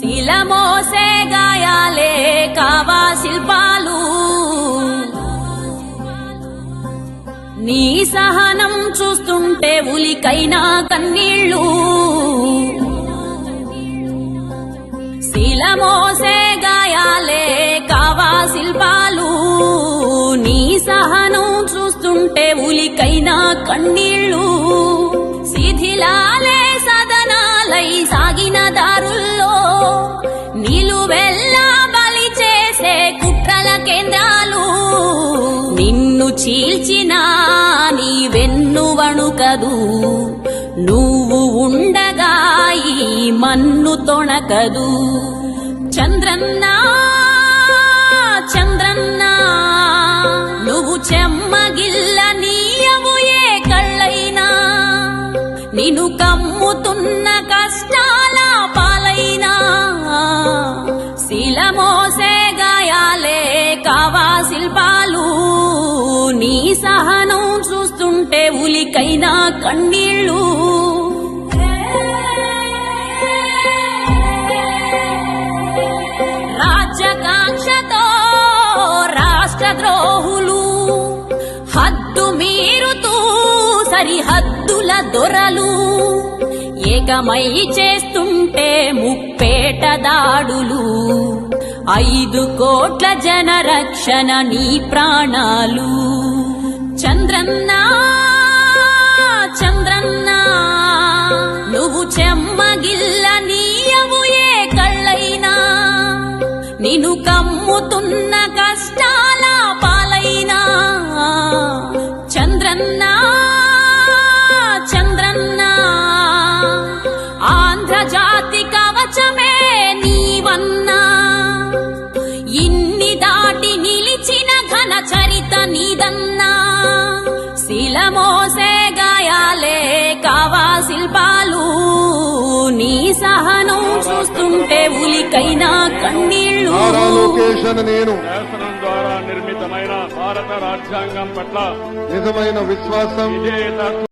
శిలమోసే గాయాలే కావా శిల్పాలు, నీ సహనం చూస్తుంటే ఉలికైనా కన్నీళ్ళు. శిలమోసే గాయాలే కావా శిల్పాలు, నీ సహనం చూస్తుంటే ఉలికైనా కన్నీళ్ళు. శిథిలాలే సదనాలై సాగిన దారుల్లో నిలువెల్లా బలి చేసే కుట్రల కేంద్రాలు. నిన్ను చీల్చిన నీ వెన్ను వణుకదు, నువ్వు ఉండగా ఈ మన్ను తొణకదు. చంద్రన్నా చంద్రన్నా నువ్వు చెమ్మగిల్ల నీయవు ఏ కళ్ళైనా, నిన్ను కమ్ముతున్న కష్టాల పాలైనా. శిలమోసే గాయాలే కావా శిల్పాలు, నీ సహనం చూస్తుంటే ఉలికైనా కన్నీళ్ళు. రాజ్యకాంక్షతో రాష్ట్రద్రోహులు హద్దు మీరుతూ సరిహద్దుల దొరలు ఏకమై చేస్తుంటే ముప్పేట దాడులు. 5 కోట్ల జన రక్షణ నీ ప్రాణాలు. చంద్రన్నా చంద్రన్నా నువ్వు చెమ్మగిల్ల నీయవు ఏ కళ్ళైనా, నిన్ను కమ్ముతున్న కష్టాల పాలైనా. చంద్రన్నా చంద్రన్నా ఆంధ్రజాతి కవచమే నీవన్నా, ఇన్ని దాటి నిలిచిన ఘన చరిత నీదన్నా. శిలమోసే గాయాలే కావా శిల్పాలు, నీ సహనం చూస్తుంటే ఉలికైనా కన్నీళ్ళు. నేను శాసనం ద్వారా నిర్మితమైన భారత రాజ్యాంగం పట్ల నిజమైన విశ్వాసం